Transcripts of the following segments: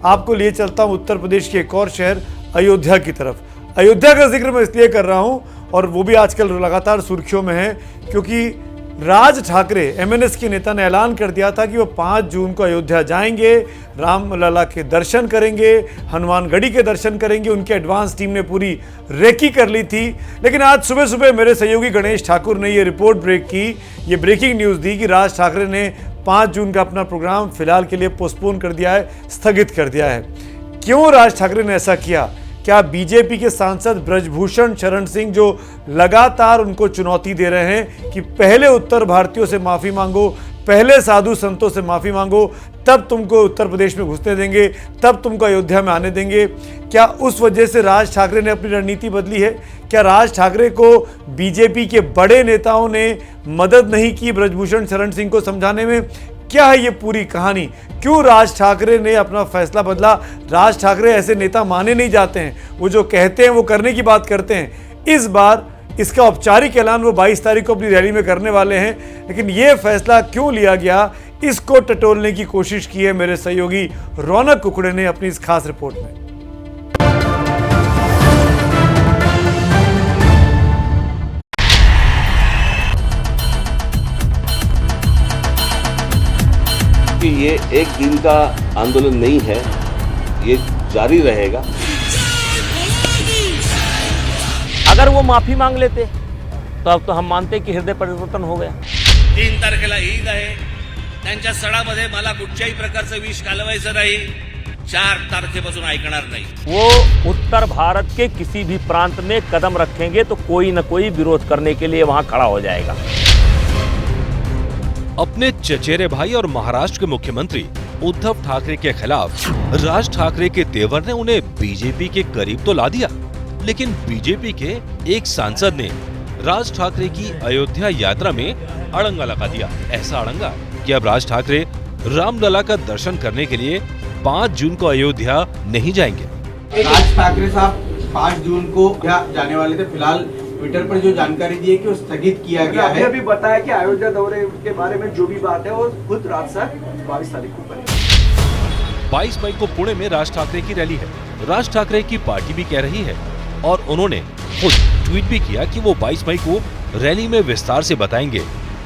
आपको लिए चलता हूं उत्तर प्रदेश के एक और शहर अयोध्या की तरफ। अयोध्या का जिक्र मैं इसलिए कर रहा हूं और वो भी आजकल लगातार सुर्खियों में है क्योंकि राज ठाकरे एमएनएस के नेता ने ऐलान कर दिया था कि वो 5 जून को अयोध्या जाएंगे, रामलला के दर्शन करेंगे, हनुमानगढ़ी के दर्शन करेंगे। उनकी एडवांस टीम ने पूरी रेकी कर ली थी। लेकिन आज सुबह सुबह मेरे सहयोगी गणेश ठाकुर ने ये रिपोर्ट ब्रेक की, ये ब्रेकिंग न्यूज़ दी कि राज ठाकरे ने 5 जून का अपना प्रोग्राम फिलहाल के लिए पोस्टपोन कर दिया है, स्थगित कर दिया है। क्यों राज ठाकरे ने ऐसा किया? क्या बीजेपी के सांसद ब्रजभूषण शरण सिंह जो लगातार उनको चुनौती दे रहे हैं कि पहले उत्तर भारतीयों से माफी मांगो, पहले साधु संतों से माफी मांगो, तब तुमको उत्तर प्रदेश में घुसने देंगे, तब तुमको अयोध्या में आने देंगे, क्या उस वजह से राज ठाकरे ने अपनी रणनीति बदली है? क्या राज ठाकरे को बीजेपी के बड़े नेताओं ने मदद नहीं की ब्रजभूषण शरण सिंह को समझाने में? क्या है ये पूरी कहानी? क्यों राज ठाकरे ने अपना फैसला बदला? राज ठाकरे ऐसे नेता माने नहीं जाते हैं, वो जो कहते हैं वो करने की बात करते हैं। इस बार इसका औपचारिक ऐलान वो 22 तारीख को अपनी रैली में करने वाले हैं, लेकिन ये फैसला क्यों लिया गया, इसको टटोलने की कोशिश की है मेरे सहयोगी रौनक कुकड़े ने अपनी इस खास रिपोर्ट में। कि ये एक दिन का आंदोलन नहीं है, ये जारी रहेगा। अगर वो माफी मांग लेते तो अब तो हम मानते कि हृदय परिवर्तन हो गया। 3 तारखेला ईद आहे, त्यांच्या सणामध्ये मला कुठच्याही प्रकारचं विष घालवायचं नाही, 4 तारखेपासून ऐकणार नाही। वो उत्तर भारत के किसी भी प्रांत में कदम रखेंगे तो कोई न कोई विरोध करने के लिए वहां खड़ा हो जाएगा। अपने चचेरे भाई और महाराष्ट्र के मुख्यमंत्री उद्धव ठाकरे के खिलाफ राज ठाकरे के तेवर ने उन्हें बीजेपी के करीब तो ला दिया, लेकिन बीजेपी के एक सांसद ने राज ठाकरे की अयोध्या यात्रा में अड़ंगा लगा दिया। ऐसा अड़ंगा कि अब राज ठाकरे रामलला का दर्शन करने के लिए 5 जून को अयोध्या नहीं जाएंगे। राज ठाकरे साहब 5 जून को जाने वाले थे, फिलहाल ट्विटर पर जो जानकारी दी है कि वो स्थगित किया गया है। अभी बताया कि अयोध्या दौरे के बारे में जो भी बात है वो खुद रात से 22 तारीख को करेंगे। 22 मई को पुणे में राज ठाकरे की रैली है। राज ठाकरे की पार्टी भी कह रही है और उन्होंने खुद ट्वीट भी किया कि वो 22 मई को रैली में विस्तार से बताएंगे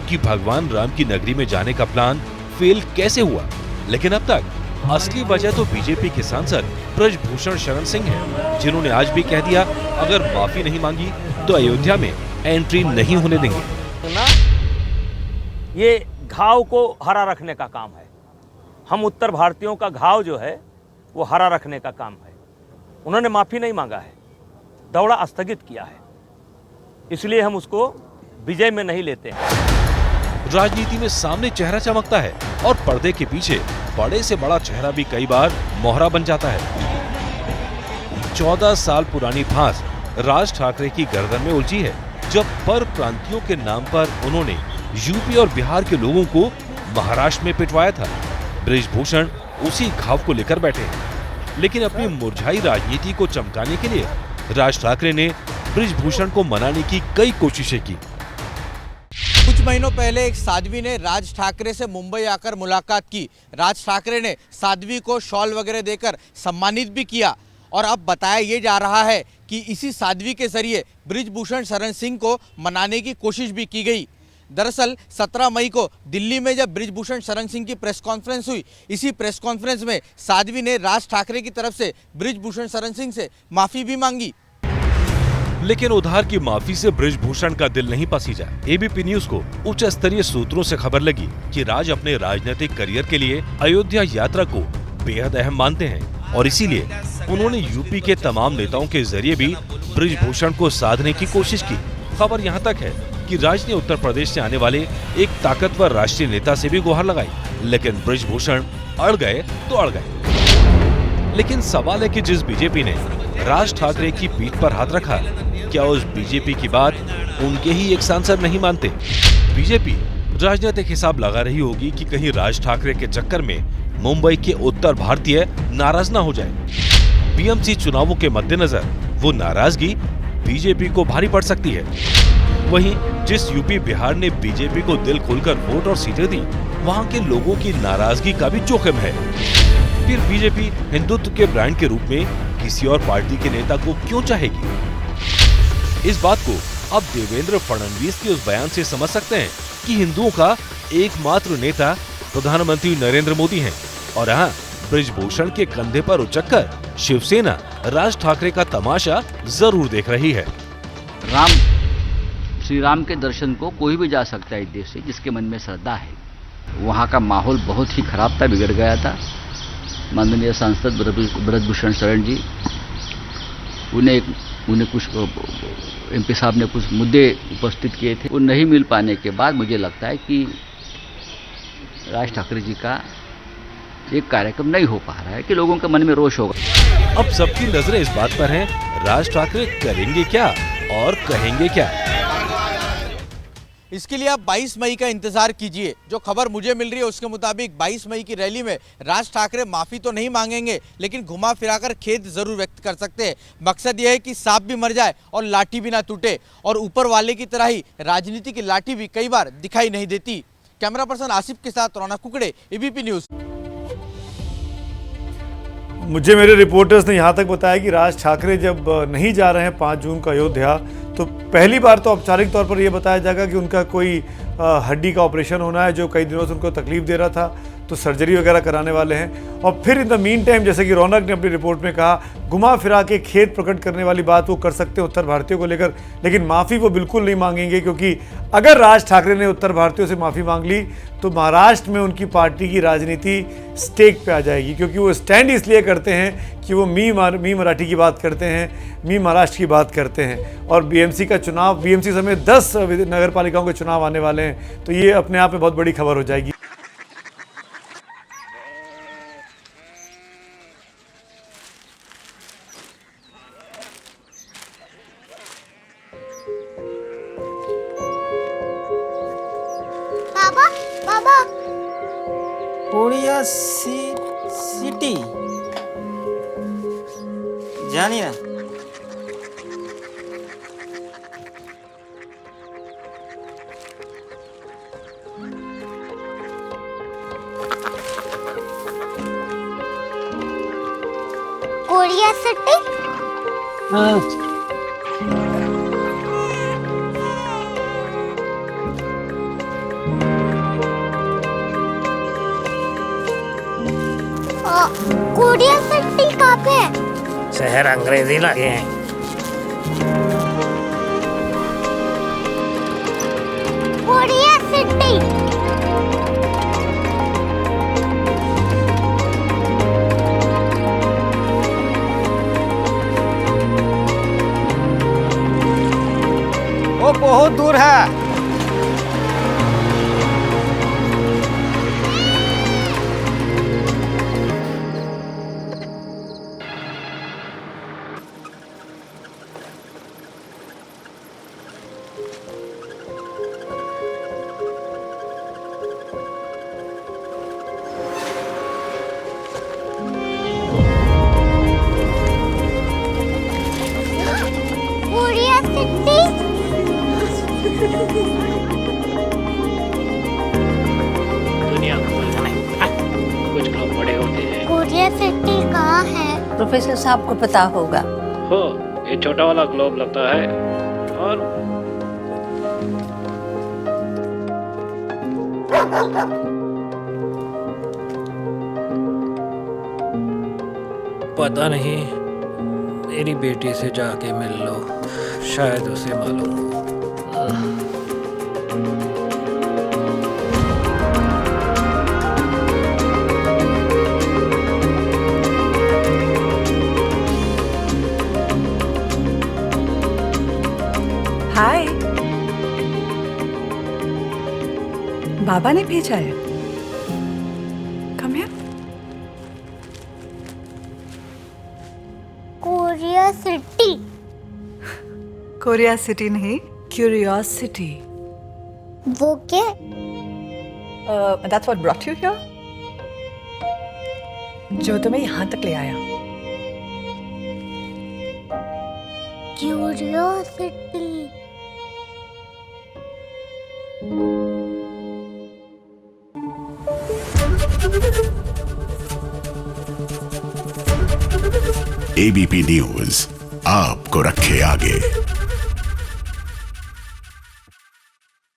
कि भगवान राम की नगरी में जाने का प्लान फेल कैसे हुआ। लेकिन अब तक असली वजह तो बीजेपी के सांसद ब्रजभूषण शरण सिंह हैं, जिन्होंने आज भी कह दिया अगर माफी नहीं मांगी तो अयोध्या में एंट्री नहीं होने देंगे। ना ये घाव को हरा रखने का काम है। हम उत्तर भारतीयों का घाव जो है वो हरा रखने का काम है। उन्होंने माफी नहीं मांगा है, दौड़ा स्थगित किया है, इसलिए हम उसको विजय में नहीं लेते हैं। राजनीति में सामने चेहरा चमकता है और पर्दे के पीछे बड़े से बड़ा चेहरा भी कई बार मोहरा बन जाता है। 14 साल पुरानी फांस राज ठाकरे की गर्दन में उलझी है, जब पर प्रांतियों के नाम पर उन्होंने यूपी और बिहार के लोगों को महाराष्ट्र में पिटवाया था। ब्रजभूषण उसी घाव को लेकर बैठे हैं, लेकिन अपनी मुरझाई राजनीति को चमकाने के लिए राज ठाकरे ने ब्रजभूषण को मनाने की कई कोशिशें की। कुछ महीनों पहले एक साध्वी ने राज ठाकरे से मुंबई आकर मुलाकात की। राज ठाकरे ने साध्वी को शॉल वगैरह देकर सम्मानित भी किया और अब बताया ये जा रहा है कि इसी साध्वी के जरिए ब्रजभूषण शरण सिंह को मनाने की कोशिश भी की गई। दरअसल 17 मई को दिल्ली में जब ब्रजभूषण शरण सिंह की प्रेस कॉन्फ्रेंस हुई, इसी प्रेस कॉन्फ्रेंस में साध्वी ने राज ठाकरे की तरफ से ब्रजभूषण शरण सिंह से माफी भी मांगी। लेकिन उधार की माफी से ब्रजभूषण का दिल नहीं पसीजा। एबीपी न्यूज को उच्च स्तरीय सूत्रों से खबर लगी कि राज अपने राजनीतिक करियर के लिए अयोध्या यात्रा को बेहद अहम मानते हैं और इसीलिए उन्होंने यूपी के तमाम नेताओं के जरिए भी ब्रजभूषण को साधने की कोशिश की। खबर यहाँ तक है कि राज ने उत्तर प्रदेश से आने वाले एक ताकतवर राष्ट्रीय नेता से भी गुहार लगाई, लेकिन ब्रजभूषण अड़ गए तो अड़ गए। लेकिन सवाल है कि जिस बीजेपी ने राज ठाकरे की पीठ पर हाथ रखा, क्या उस बीजेपी की बात उनके ही एक सांसद नहीं मानते? बीजेपी राजनीतिक हिसाब लगा रही होगी कि कहीं राज ठाकरे के चक्कर में मुंबई के उत्तर भारतीय नाराज ना हो जाए। बीएमसी चुनावों के मद्देनजर वो नाराजगी बीजेपी को भारी पड़ सकती है। वहीं जिस यूपी बिहार ने बीजेपी को दिल खोलकर वोट और सीटें दी, वहां के लोगों की नाराजगी का भी जोखिम है। फिर बीजेपी हिंदुत्व के ब्रांड के रूप में किसी और पार्टी के नेता को क्यों चाहेगी? इस बात को अब देवेंद्र फडणवीस के उस बयान से समझ सकते हैं कि हिंदुओं का एकमात्र नेता प्रधानमंत्री नरेंद्र मोदी हैं और यहाँ ब्रिजभूषण के कंधे पर उचक्कर शिवसेना राज ठाकरे का तमाशा जरूर देख रही है। श्री राम के दर्शन को कोई भी जा सकता है इस देश से, जिसके मन में श्रद्धा है। वहाँ का माहौल बहुत ही खराब था, बिगड़ गया था। माननीय सांसद ब्रजभूषण शरण जी, उन्हें कुछ एमपी साहब ने कुछ मुद्दे उपस्थित किए थे, वो नहीं मिल पाने के बाद मुझे लगता है कि राज ठाकरे जी का एक कार्यक्रम नहीं हो पा रहा है कि लोगों के मन में रोष होगा। अब सबकी नजरें इस बात पर हैं, राज ठाकरे करेंगे क्या और कहेंगे क्या। इसके लिए आप 22 मई का इंतजार कीजिए। जो खबर मुझे मिल रही है उसके मुताबिक 22 मई की रैली में राज ठाकरे माफी तो नहीं मांगेंगे, लेकिन घुमा फिराकर खेद जरूर व्यक्त कर सकते हैं। मकसद यह है कि सांप भी मर जाए और लाठी भी ना टूटे, और ऊपर वाले की तरह ही राजनीति की लाठी भी कई बार दिखाई नहीं देती। कैमरा पर्सन आसिफ के साथ रौनक कुकड़े, एबीपी न्यूज। मुझे मेरे रिपोर्टर्स ने यहाँ तक बताया कि राज ठाकरे जब नहीं जा रहे हैं 5 जून को अयोध्या, तो पहली बार तो औपचारिक तौर पर यह बताया जाएगा कि उनका कोई हड्डी का ऑपरेशन होना है जो कई दिनों से उनको तकलीफ दे रहा था, तो सर्जरी वगैरह कराने वाले हैं। और फिर इन द मीन टाइम, जैसे कि रौनक ने अपनी रिपोर्ट में कहा, घुमा फिरा के खेद प्रकट करने वाली बात वो कर सकते हैं उत्तर भारतीयों को लेकर, लेकिन माफ़ी वो बिल्कुल नहीं मांगेंगे, क्योंकि अगर राज ठाकरे ने उत्तर भारतीयों से माफ़ी मांग ली तो महाराष्ट्र में उनकी पार्टी की राजनीति स्टेक पे आ जाएगी, क्योंकि वो स्टैंड इसलिए करते हैं कि वो मी मराठी की बात करते हैं, मी महाराष्ट्र की बात करते हैं। और बीएमसी का चुनाव, बीएमसी समेत 10 नगर पालिकाओं के चुनाव आने वाले हैं, तो ये अपने आप में बहुत बड़ी खबर हो जाएगी। कोरिया सिटी जानिए ना। Korea city? हाँ। कोरिया सिटी कहाँ पे है? शहर अंग्रेजी लगे हैं। Korea city. वो बहुत दूर है। दुनिया कुछ लोग बड़े होते हैं। कोरिया सिटी कहाँ है? प्रोफेसर साहब को पता होगा। हो, ये छोटा वाला ग्लोब लगता है और पता नहीं, मेरी बेटी से जाके मिल लो, शायद उसे मालूम हो। हाय, बाबा ने भेजा है। Come here. Korea city. Korea city नहीं, क्यूरियोसिटी। वो क्या? That's what brought you here? जो तुम्हें यहाँ तक ले आया। क्यूरियोसिटी। एबीपी न्यूज आपको रखे आगे।